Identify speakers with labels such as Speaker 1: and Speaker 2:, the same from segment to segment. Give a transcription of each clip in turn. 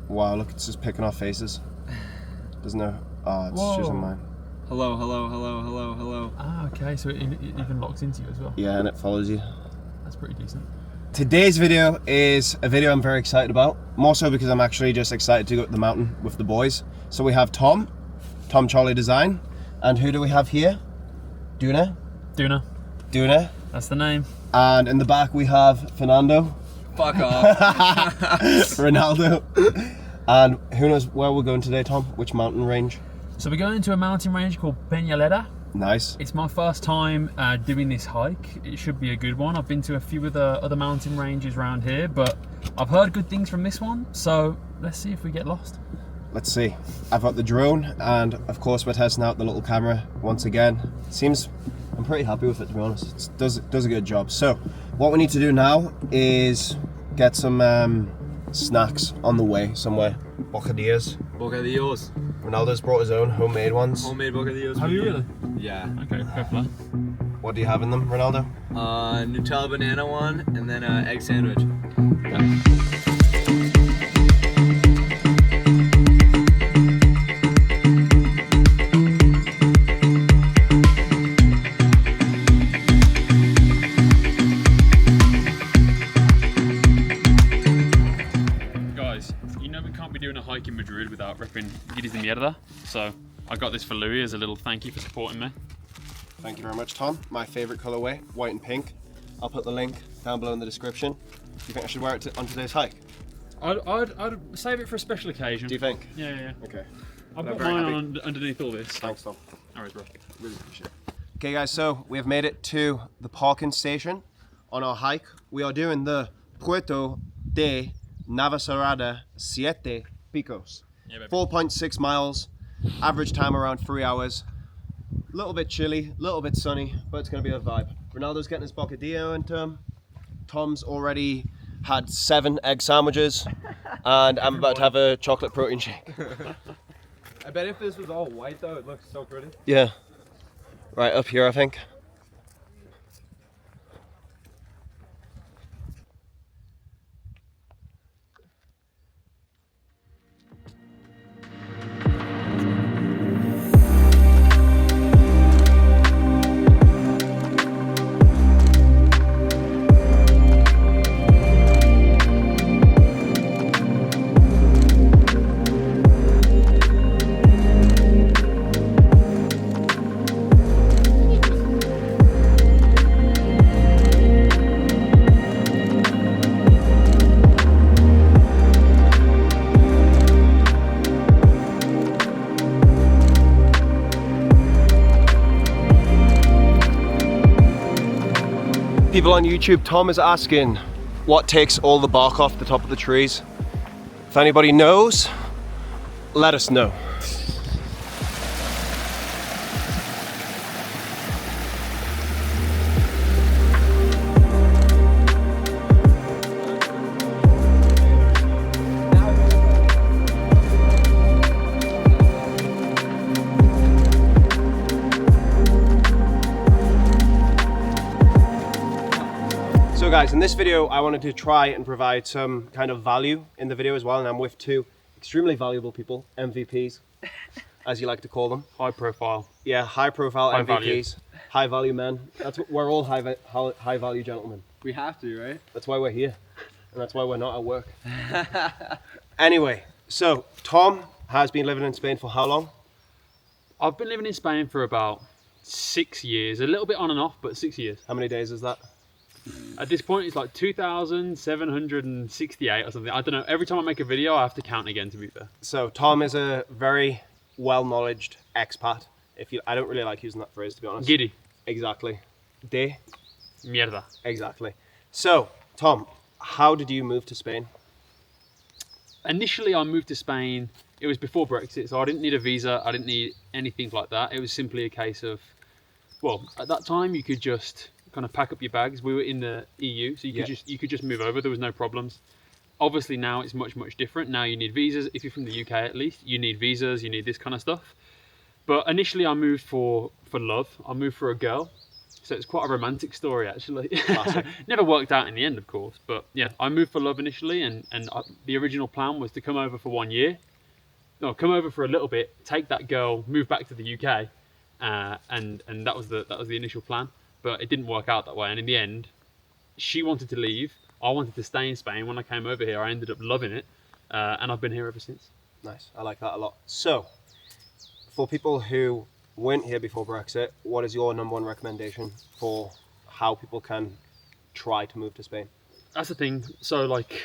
Speaker 1: Wow, look, it's just picking our faces. Doesn't know. Oh, it's choosing mine.
Speaker 2: Hello, hello, hello, hello, hello.
Speaker 3: Ah, okay, so it even locks into you as well.
Speaker 1: Yeah, and it follows you.
Speaker 3: That's pretty decent.
Speaker 1: Today's video is a video I'm very excited about. More so because I'm actually just excited to go up the mountain with the boys. So we have Tom Charlie Design. And who do we have here? Duna.
Speaker 3: That's the name.
Speaker 1: And in the back we have Fernando.
Speaker 2: Fuck off.
Speaker 1: Ronaldo. And who knows where we're going today, Tom? Which mountain range?
Speaker 3: So we're going to a mountain range called Peñalera.
Speaker 1: Nice.
Speaker 3: It's my first time doing this hike. It should be a good one. I've been to a few of the other mountain ranges around here, but I've heard good things from this one. So let's see if we get lost.
Speaker 1: Let's see. I've got the drone, and of course we're testing out the little camera once again. I'm pretty happy with it, to be honest. It does a good job. So what we need to do now is get some snacks on the way somewhere. Bocadillas.
Speaker 2: Bocadillos.
Speaker 1: Ronaldo's brought his own homemade ones.
Speaker 2: Homemade bocadillos.
Speaker 3: Have you really?
Speaker 2: Yeah.
Speaker 3: Okay, fair play.
Speaker 1: What do you have in them, Ronaldo?
Speaker 2: Nutella banana one, and then egg sandwich.
Speaker 3: Guys, you know we can't be doing a hike in Madrid without repping Guiris de Mierda. So I got this for Louis as a little thank you for supporting me.
Speaker 1: Thank you very much, Tom. My favorite colorway, white and pink. I'll put the link down below in the description. Do you think I should wear it on today's hike?
Speaker 3: I'd save it for a special occasion.
Speaker 1: Do you think?
Speaker 3: Yeah.
Speaker 1: Okay.
Speaker 3: I'll
Speaker 1: I'm
Speaker 3: put
Speaker 1: very
Speaker 3: mine
Speaker 1: happy.
Speaker 3: on underneath all this.
Speaker 1: Thanks, Tom.
Speaker 3: Alright, bro.
Speaker 1: Really appreciate it. Okay, guys, so we have made it to the parking station on our hike. We are doing the Puerto de Navacerrada Siete Picos.
Speaker 3: Yeah, baby.
Speaker 1: 4.6 miles, average time around 3 hours. A little bit chilly, a little bit sunny, but it's going to be a vibe. Ronaldo's getting his bocadillo, and Tom's already had 7 egg sandwiches, and I'm about to have a chocolate protein shake.
Speaker 2: I bet if this was all white though, it looks so pretty.
Speaker 1: Yeah. Right up here, I think. People on YouTube, Tom is asking what takes all the bark off the top of the trees. If anybody knows, let us know. So guys, in this video I wanted to try and provide some kind of value in the video as well, and I'm with 2 extremely valuable people, MVPs, as you like to call them.
Speaker 3: High profile.
Speaker 1: Yeah, high profile
Speaker 3: High
Speaker 1: MVPs, high value men. That's what, we're all high value gentlemen.
Speaker 2: We have to, right?
Speaker 1: That's why we're here, and that's why we're not at work. Anyway, so Tom has been living in Spain for how long?
Speaker 3: I've been living in Spain for about 6 years, a little bit on and off, but 6 years.
Speaker 1: How many days is that?
Speaker 3: At this point, it's like 2,768 or something. I don't know. Every time I make a video, I have to count again, to be fair.
Speaker 1: So Tom is a very well-knowledged expat. I don't really like using that phrase, to be honest.
Speaker 3: Giddy.
Speaker 1: Exactly. De.
Speaker 3: Mierda.
Speaker 1: Exactly. So, Tom, how did you move to Spain?
Speaker 3: Initially, I moved to Spain. It was before Brexit, so I didn't need a visa. I didn't need anything like that. It was simply a case of, well, at that time, you could just kind of pack up your bags. We were in the EU, so you could just move over. There was no problems. Obviously now it's much different. Now you need visas. If you're from the UK, at least, you need visas. You need this kind of stuff. But initially I moved for love. I moved for a girl. So it's quite a romantic story, actually.
Speaker 1: Classic.
Speaker 3: Never worked out in the end, of course. But yeah, I moved for love initially, and the original plan was to come over for 1 year. No, come over for a little bit, take that girl, move back to the UK, and that was the initial plan. But it didn't work out that way. And in the end, she wanted to leave. I wanted to stay in Spain. When I came over here, I ended up loving it, and I've been here ever since.
Speaker 1: Nice. I like that a lot. So, for people who weren't here before Brexit, what is your number one recommendation for how people can try to move to Spain?
Speaker 3: That's the thing. So, like,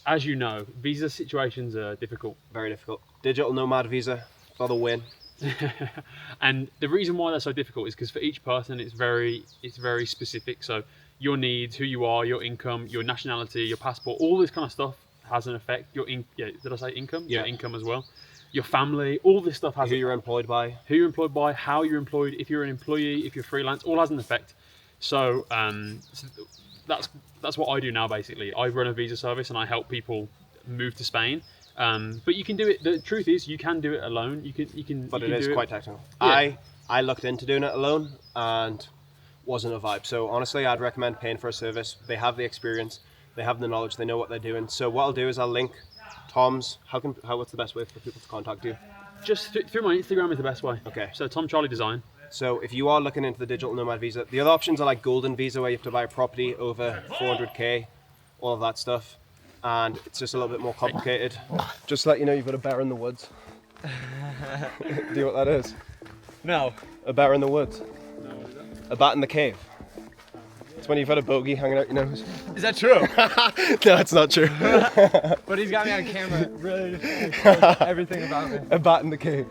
Speaker 3: as you know, visa situations are difficult.
Speaker 1: Very difficult. Digital nomad visa for the win.
Speaker 3: And the reason why they're so difficult is because for each person, it's very specific. So your needs, who you are, your income, your nationality, your passport, all this kind of stuff has an effect. Did I say income?
Speaker 1: Yeah.
Speaker 3: Your income as well. Your family, all this stuff has
Speaker 1: Who you're employed by.
Speaker 3: Who you're employed by, how you're employed, if you're an employee, if you're freelance, all has an effect. So, that's what I do now. Basically, I run a visa service and I help people move to Spain. But you can do it. The truth is, you can do it alone. You can.
Speaker 1: But
Speaker 3: you
Speaker 1: it
Speaker 3: can
Speaker 1: is
Speaker 3: do
Speaker 1: quite technical.
Speaker 3: Yeah.
Speaker 1: I looked into doing it alone and wasn't a vibe. So honestly, I'd recommend paying for a service. They have the experience, they have the knowledge, they know what they're doing. So what I'll do is I'll link Tom's. What's the best way for people to contact you?
Speaker 3: Just through my Instagram is the best way.
Speaker 1: Okay.
Speaker 3: So Tom Charlie Design.
Speaker 1: So if you are looking into the digital nomad visa, the other options are like golden visa, where you have to buy a property over 400k, all of that stuff, and it's just a little bit more complicated. Just to let you know, you've got a bear in the woods. Do you know what that is?
Speaker 2: No.
Speaker 1: A bear in the woods.
Speaker 3: No, what is that?
Speaker 1: A bat in the cave. It's when you've had a bogey hanging out your nose.
Speaker 2: Is that true?
Speaker 1: No, it's not true.
Speaker 2: But he's got me on camera. Really, everything about me.
Speaker 1: A bat in the cave.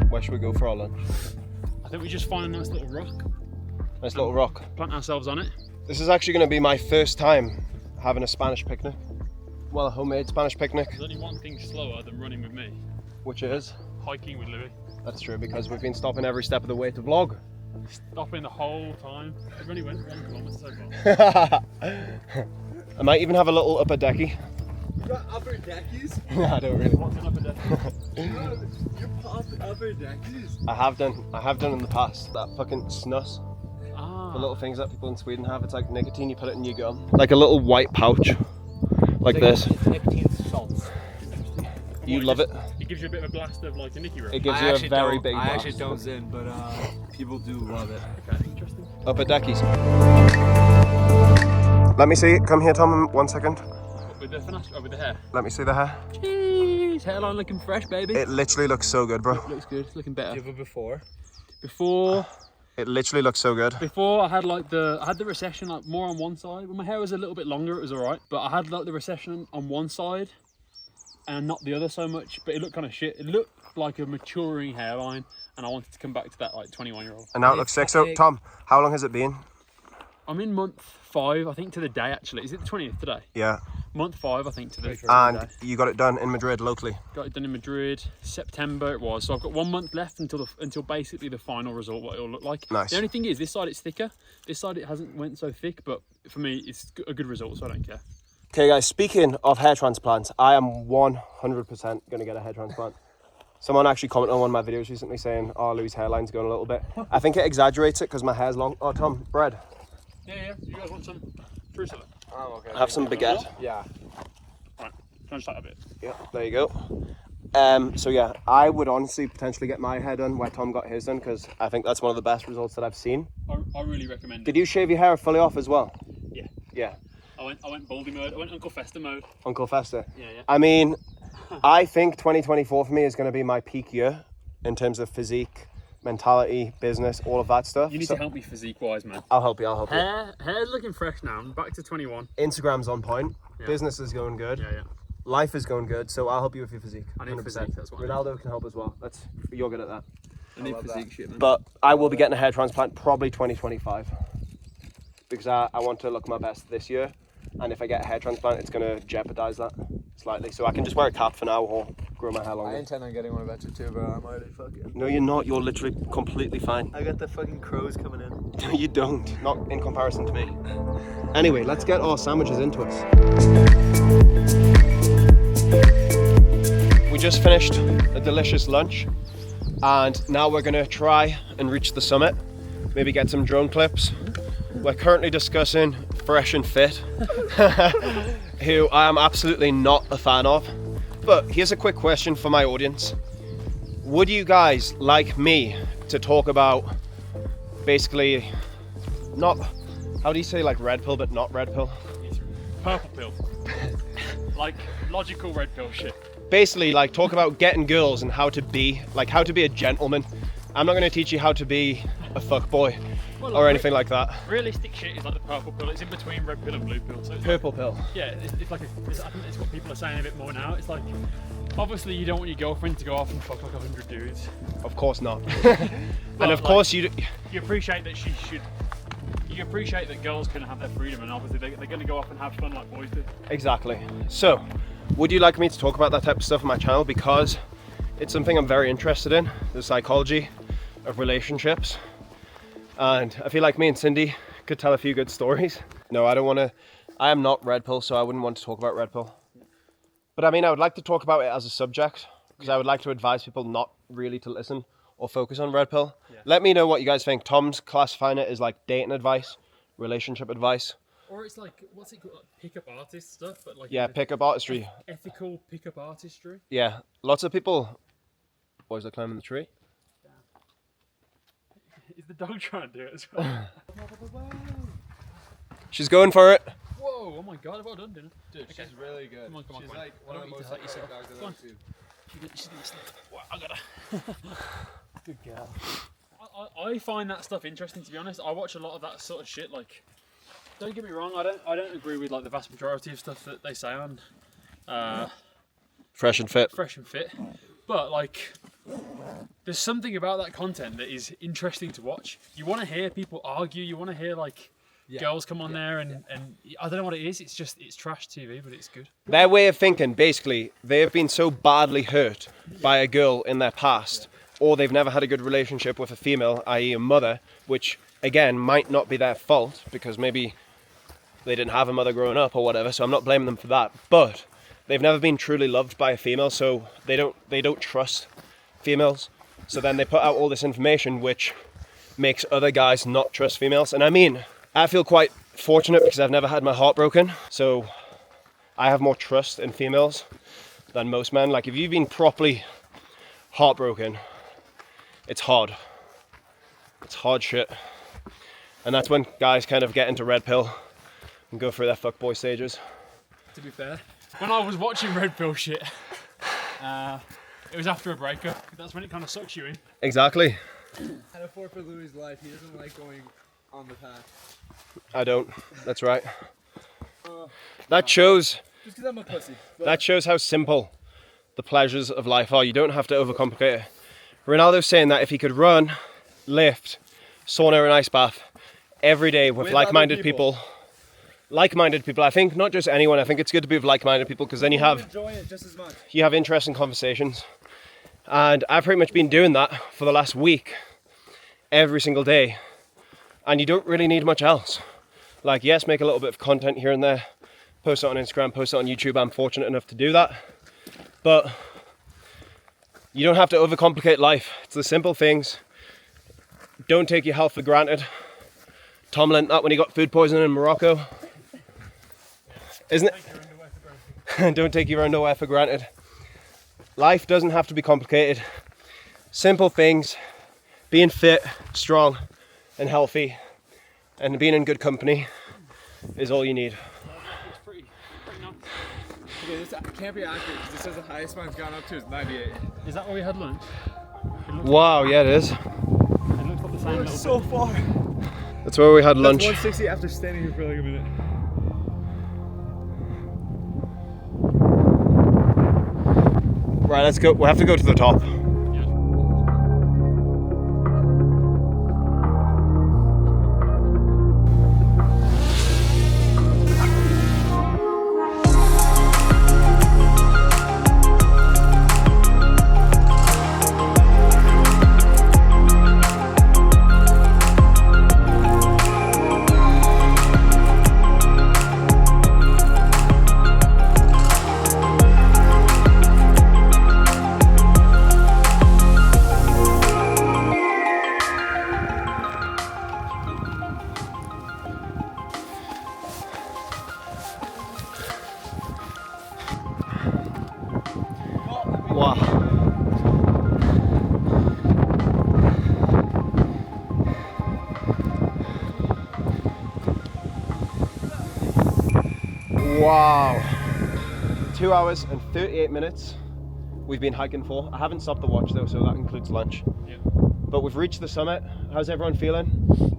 Speaker 1: Where should we go for our lunch?
Speaker 3: I think we just find a nice little rock,
Speaker 1: Nice little rock.
Speaker 3: plant ourselves on it.
Speaker 1: This is actually going to be my first time having a Spanish picnic. Well, a homemade Spanish picnic.
Speaker 3: There's only one thing slower than running with me.
Speaker 1: Which is?
Speaker 3: Hiking with Louis.
Speaker 1: That's true, because we've been stopping every step of the way to vlog.
Speaker 3: Stopping the whole time. We've only went 1 kilometre so far.
Speaker 1: I might even have a little upper decky.
Speaker 2: You got upper deckies?
Speaker 1: No, I don't really.
Speaker 3: What's an upper deck?
Speaker 2: You popped upper deckies?
Speaker 1: I have done in the past. That fucking snus.
Speaker 3: Ah.
Speaker 1: The little things that people in Sweden have. It's like nicotine, you put it in your gum. Like a little white pouch. Like this.
Speaker 2: It's nicotine salts.
Speaker 1: You love it.
Speaker 3: It gives you a bit of a blast of like a Nicky rope.
Speaker 1: It gives you a very big
Speaker 2: I
Speaker 1: blast.
Speaker 2: actually don't Zin, but people do love it.
Speaker 3: Okay, interesting.
Speaker 1: Upper deckies. Let me see it. Come here, Tom, 1 second.
Speaker 3: With the finesse, with the hair.
Speaker 1: Let me see the hair.
Speaker 3: Jeez, hairline looking fresh, baby.
Speaker 1: It literally looks so good, bro.
Speaker 3: Looks good. It's looking better.
Speaker 2: Do you have a before?
Speaker 1: It literally looks so good.
Speaker 3: Before I had the recession like more on one side. When my hair was a little bit longer, it was alright. But I had like the recession on one side and not the other so much. But it looked kind of shit. It looked like a maturing hairline, and I wanted to come back to that like 21-year-old.
Speaker 1: And now it looks sick. So, Tom, how long has it been?
Speaker 3: I'm in month 5, I think, to the day actually. Is it the 20th today?
Speaker 1: Yeah.
Speaker 3: Month 5, I think, to the
Speaker 1: And
Speaker 3: day.
Speaker 1: you got it done in Madrid locally.
Speaker 3: Got it done in Madrid, September it was. So I've got 1 month left until basically the final result, what it'll look like.
Speaker 1: Nice.
Speaker 3: The only thing is, this side it's thicker. This side it hasn't went so thick, but for me it's a good result, so I don't care.
Speaker 1: Okay, guys, speaking of hair transplants, I am 100% going to get a hair transplant. Someone actually commented on one of my videos recently saying, oh, Louis' hairline's going a little bit. I think it exaggerates it because my hair's long. Oh, Tom, bread.
Speaker 3: Yeah. You guys want some fruit salad?
Speaker 2: Oh, okay.
Speaker 1: Have some baguette.
Speaker 2: Yeah.
Speaker 3: Right, can I just that a bit?
Speaker 1: Yeah, there you go. So yeah, I would honestly potentially get my hair done where Tom got his done, because I think that's one of the best results that I've seen.
Speaker 3: I really recommend it.
Speaker 1: Did you shave your hair fully off as well?
Speaker 3: Yeah.
Speaker 1: Yeah.
Speaker 3: I went baldy mode. I went Uncle Fester mode.
Speaker 1: Uncle Fester.
Speaker 3: Yeah.
Speaker 1: I mean, I think 2024 for me is going to be my peak year in terms of physique, mentality, business, all of that stuff.
Speaker 3: You need to help me physique wise, man.
Speaker 1: I'll help you.
Speaker 3: Hair's looking fresh now. I'm back to 21.
Speaker 1: Instagram's on point.
Speaker 3: Yeah.
Speaker 1: Business is going good.
Speaker 3: Yeah.
Speaker 1: Life is going good. So I'll help you with your physique.
Speaker 3: I need physique, that's what I need.
Speaker 1: Ronaldo can help as well. You're good at that.
Speaker 3: I need physique shit, man.
Speaker 1: But I will be getting a hair transplant probably 2025 because I want to look my best this year. And if I get a hair transplant, it's going to jeopardize that. slightly, so I can just wear a cap for now or grow my hair
Speaker 2: I
Speaker 1: longer.
Speaker 2: intend on getting one eventually too, bro. I'm already fucking.
Speaker 1: No, you're not. You're literally completely fine.
Speaker 2: I got the fucking crows coming in.
Speaker 1: No, you don't. Not in comparison to me. Anyway, let's get our sandwiches into us. We just finished a delicious lunch, and now we're gonna try and reach the summit. Maybe get some drone clips. We're currently discussing Fresh and Fit, who I am absolutely not a fan of. But here's a quick question for my audience. Would you guys like me to talk about basically not, how do you say like red pill but not red pill?
Speaker 3: Purple pill. Like logical red pill shit.
Speaker 1: Basically like talk about getting girls and how to be a gentleman. I'm not going to teach you how to be a fuckboy or anything like that.
Speaker 3: Realistic shit is like the purple pill. It's in between red pill and blue pill. So it's
Speaker 1: Purple pill.
Speaker 3: Yeah, it's like I think it's what people are saying a bit more now. It's like, obviously you don't want your girlfriend to go off and fuck like 100 dudes.
Speaker 1: Of course not.
Speaker 3: But
Speaker 1: And of course you
Speaker 3: appreciate that you appreciate that girls can have their freedom, and obviously they're going to go off and have fun like boys do.
Speaker 1: Exactly. So, would you like me to talk about that type of stuff on my channel? Because it's something I'm very interested in, the psychology of relationships. And I feel like me and Cindy could tell a few good stories. No, I am not red pill, so I wouldn't want to talk about red pill. But I mean, I would like to talk about it as a subject, because I would like to advise people not really to listen or focus on red pill. Yeah. Let me know what you guys think. Tom's classifying it as like dating advice, relationship advice.
Speaker 3: Or it's like, what's it called? Like pickup artist stuff, but like
Speaker 1: Pickup artistry.
Speaker 3: Ethical pickup artistry.
Speaker 1: Yeah, lots of people. Boys are climbing the tree.
Speaker 3: Is the dog trying to do it as well?
Speaker 1: She's going for it.
Speaker 3: Whoa! Oh my god! Well done, Dinner.
Speaker 2: Dude,
Speaker 3: Okay.
Speaker 2: she's really good.
Speaker 3: Come on,
Speaker 2: She's
Speaker 3: come on.
Speaker 2: like one of the most
Speaker 3: hurt yourself.
Speaker 2: dogs I've
Speaker 3: Come on.
Speaker 2: ever seen.
Speaker 3: She's gonna slip. Wow, I gotta. Good girl. I find that stuff interesting, to be honest. I watch a lot of that sort of shit. Like, don't get me wrong, I don't agree with like the vast majority of stuff that they say on
Speaker 1: Fresh and Fit.
Speaker 3: Fresh and Fit, but like, there's something about that content that is interesting to watch. You want to hear people argue. You want to hear like girls come on there and I don't know what it is. It's just, it's trash TV, but it's good.
Speaker 1: Their way of thinking, basically, they have been so badly hurt by a girl in their past, or they've never had a good relationship with a female, i.e. a mother, which again might not be their fault because maybe they didn't have a mother growing up or whatever, so I'm not blaming them for that. But they've never been truly loved by a female, so they don't trust females. So then they put out all this information which makes other guys not trust females. And I mean, I feel quite fortunate because I've never had my heart broken, so I have more trust in females than most men. Like, if you've been properly heartbroken, it's hard. It's hard shit. And that's when guys kind of get into red pill and go through their fuckboy stages.
Speaker 3: To be fair, when I was watching red pill shit, it was after a breakup. That's when it kind of sucks you in.
Speaker 1: Exactly.
Speaker 2: And a for Louis' life, he doesn't like going on the path.
Speaker 1: I don't. That's right. That shows.
Speaker 2: Just because I'm a pussy.
Speaker 1: That shows how simple the pleasures of life are. You don't have to overcomplicate it. Ronaldo's saying that if he could run, lift, sauna and ice bath every day with like-minded people. Like-minded people. I think not just anyone. I think it's good to be with like-minded people because then you
Speaker 2: enjoy it just as much.
Speaker 1: You have interesting conversations. And I've pretty much been doing that for the last week, every single day. And you don't really need much else. Like, yes, make a little bit of content here and there, post it on Instagram, post it on YouTube. I'm fortunate enough to do that. But you don't have to overcomplicate life. It's the simple things. Don't take your health for granted. Tom learnt that when he got food poisoning in Morocco. Isn't it? Don't take your underwear for granted. Life doesn't have to be complicated. Simple things, being fit, strong and healthy and being in good company is all you need.
Speaker 3: It's pretty nice.
Speaker 2: Okay, this can't be accurate because it says the highest mine's gone up to is 98.
Speaker 3: Is that where we had lunch?
Speaker 1: Wow, yeah it is.
Speaker 3: It looks like the same little
Speaker 2: So
Speaker 3: bit.
Speaker 2: far.
Speaker 1: That's where we had lunch.
Speaker 2: That's 160 after standing here for like a minute.
Speaker 1: Right, let's go. We'll have to go to the top. Wow. 2 hours and 38 minutes we've been hiking for. I haven't stopped the watch though, so that includes lunch.
Speaker 3: Yeah.
Speaker 1: But we've reached the summit. How's everyone feeling?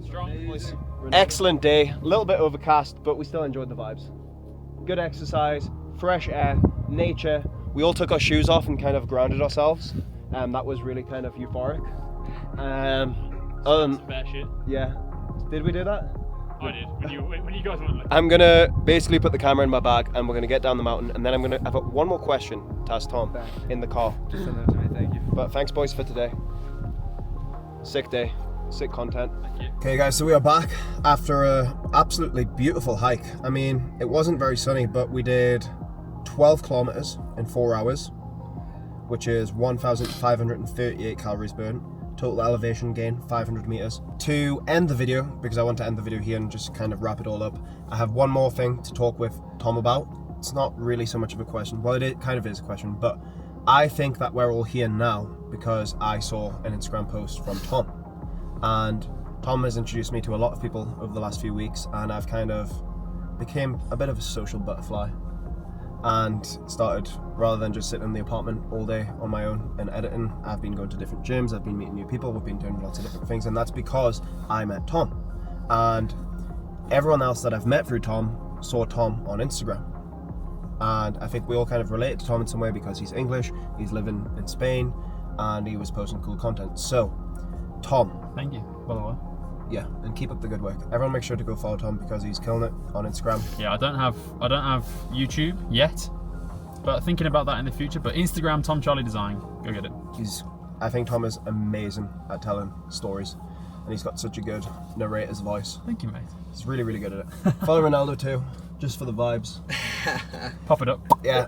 Speaker 3: Strong, boys.
Speaker 1: Excellent day. A little bit overcast, but we still enjoyed the vibes. Good exercise, fresh air, nature. We all took our shoes off and kind of grounded ourselves. That was really kind of euphoric.
Speaker 3: Bear shit.
Speaker 1: Yeah. Did we do that?
Speaker 3: I did. When you guys went.
Speaker 1: I'm gonna basically put the camera in my bag and we're gonna get down the mountain, and then I've got one more question to ask Tom in the car.
Speaker 2: Just send them to me, thank you.
Speaker 1: But thanks boys for today. Sick day, sick content.
Speaker 3: Thank you.
Speaker 1: Okay guys, so we are back after a absolutely beautiful hike. I mean, it wasn't very sunny, but we did 12 kilometers in 4 hours, which is 1,538 calories burned. Total elevation gain, 500 meters. To end the video, because I want to end the video here and just kind of wrap it all up, I have one more thing to talk with Tom about. It's not really so much of a question. Well, it kind of is a question, but I think that we're all here now because I saw an Instagram post from Tom. And Tom has introduced me to a lot of people over the last few weeks, and I've kind of became a bit of a social butterfly and started, rather than just sitting in the apartment all day on my own and editing, I've been going to different gyms, I've been meeting new people, we've been doing lots of different things, and that's because I met Tom. And everyone else that I've met through Tom saw Tom on Instagram. And I think we all kind of relate to Tom in some way because he's English, he's living in Spain, and he was posting cool content. So, Tom.
Speaker 3: Thank you, by the way.
Speaker 1: Yeah, and keep up the good work. Everyone make sure to go follow Tom because he's killing it on Instagram.
Speaker 3: Yeah, I don't have YouTube yet, but thinking about that in the future. But Instagram, Tom Charlie Design, go get it.
Speaker 1: I think Tom is amazing at telling stories, and he's got such a good narrator's voice.
Speaker 3: Thank you, mate.
Speaker 1: He's really, really good at it. Follow Ronaldo too, just for the vibes.
Speaker 3: Pop it up.
Speaker 1: Yeah.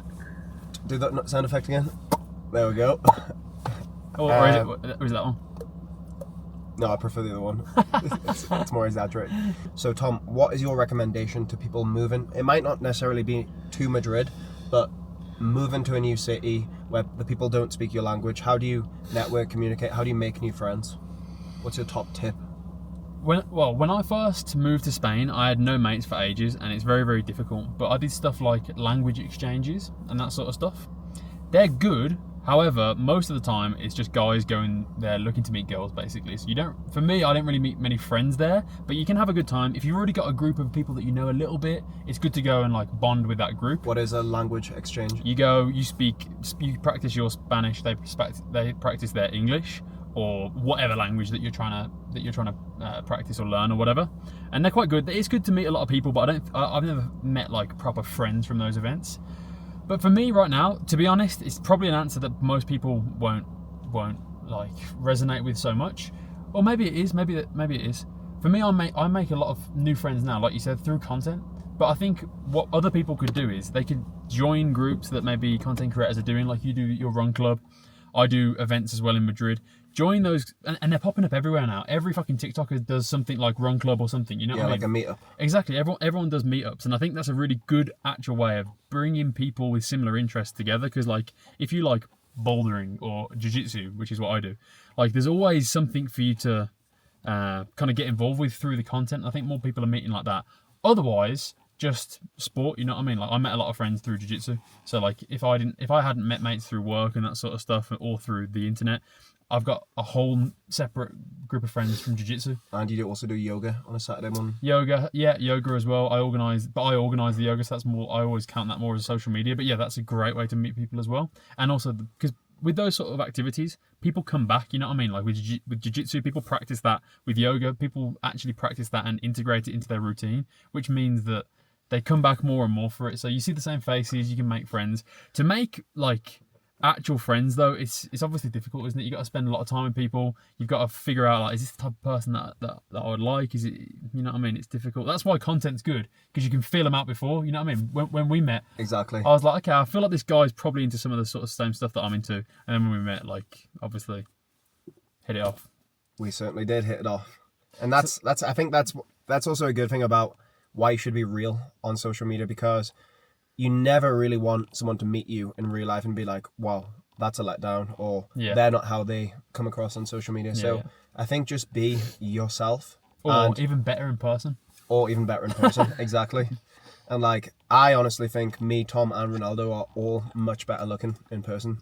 Speaker 1: Do that sound effect again. There we go.
Speaker 3: Oh, or is it that one?
Speaker 1: No, I prefer the other one. it's more exaggerated. So Tom, what is your recommendation to people moving? It might not necessarily be to Madrid, but moving to a new city where the people don't speak your language. How do you network, communicate? How do you make new friends? What's your top tip?
Speaker 3: When I first moved to Spain, I had no mates for ages, and it's very, very difficult. But I did stuff like language exchanges and that sort of stuff. They're good. However, most of the time it's just guys going there looking to meet girls, basically. So for me, I didn't really meet many friends there, but you can have a good time. If you've already got a group of people that you know a little bit, it's good to go and like bond with that group.
Speaker 1: What is a language exchange?
Speaker 3: You go, you practice your Spanish, they practice their English, or whatever language that you're trying to practice or learn or whatever. And they're quite good. It's good to meet a lot of people, but I've never met like proper friends from those events. But for me right now, to be honest, it's probably an answer that most people won't like resonate with so much. Or maybe it is, maybe it is. For me, I make a lot of new friends now, like you said, through content. But I think what other people could do is they could join groups that maybe content creators are doing, like you do your run club. I do events as well in Madrid. Join those, and they're popping up everywhere now. Every fucking TikToker does something like Run Club or something, you know what I mean?
Speaker 1: Like a meetup.
Speaker 3: Exactly, everyone does meetups, and I think that's a really good actual way of bringing people with similar interests together, because like, if you like bouldering or jiu-jitsu, which is what I do, like there's always something for you to kind of get involved with through the content. I think more people are meeting like that. Otherwise, just sport, you know what I mean? Like I met a lot of friends through jiu-jitsu, so like if I hadn't met mates through work and that sort of stuff, or through the internet, I've got a whole separate group of friends from jiu-jitsu. And
Speaker 1: you also do yoga on a Saturday morning?
Speaker 3: Yoga as well. I organise the yoga, so that's more, I always count that more as social media. But yeah, that's a great way to meet people as well. And also, because with those sort of activities, people come back, you know what I mean? Like with jiu-jitsu, people practice that. With yoga, people actually practice that and integrate it into their routine, which means that they come back more and more for it. So you see the same faces, you can make friends. To make like actual friends though, it's obviously difficult, isn't it? You got to spend a lot of time with people. You've got to figure out like, is this the type of person that I would like? Is it, you know what I mean? It's difficult. That's why content's good, because you can feel them out before, you know what I mean? When we met,
Speaker 1: exactly,
Speaker 3: I was like, okay, I feel like this guy's probably into some of the sort of same stuff that I'm into. And then when we met, like obviously hit it off.
Speaker 1: We certainly did hit it off. And I think that's also a good thing about why you should be real on social media, because you never really want someone to meet you in real life and be like, wow, that's a letdown, or they're not how they come across on social media. I think just be yourself.
Speaker 3: Or even better in person.
Speaker 1: Exactly. And like, I honestly think me, Tom, and Ronaldo are all much better looking in person.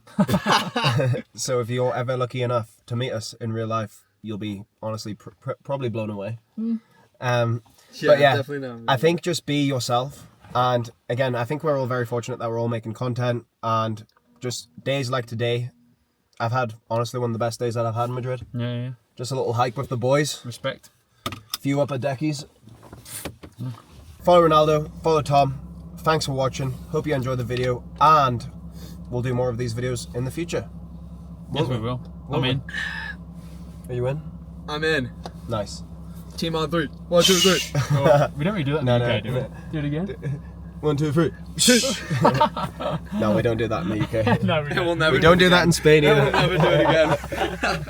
Speaker 1: So if you're ever lucky enough to meet us in real life, you'll be honestly probably blown away. But yeah,
Speaker 2: definitely not.
Speaker 1: I think just be yourself. And again, I think we're all very fortunate that we're all making content, and just days like today, I've had honestly one of the best days that I've had in Madrid.
Speaker 3: Yeah.
Speaker 1: Just a little hike with the boys,
Speaker 3: Respect.
Speaker 1: few upper deckies. Follow Ronaldo, follow Tom. Thanks for watching. Hope you enjoyed the video, and we'll do more of these videos in the future.
Speaker 3: Yes, we will.
Speaker 1: Won't
Speaker 3: I'm in.
Speaker 1: Are you in?
Speaker 2: I'm in.
Speaker 1: Nice.
Speaker 2: Team on 3. 1, 2, 3.
Speaker 3: Oh, we don't really do that in
Speaker 1: No,
Speaker 3: the UK,
Speaker 1: no.
Speaker 3: do we? Do it again?
Speaker 1: 1, 2, 3. No, we don't do that in the UK.
Speaker 3: No, we don't.
Speaker 2: We'll never
Speaker 1: We don't do that in Spain either.
Speaker 2: We'll never do it again.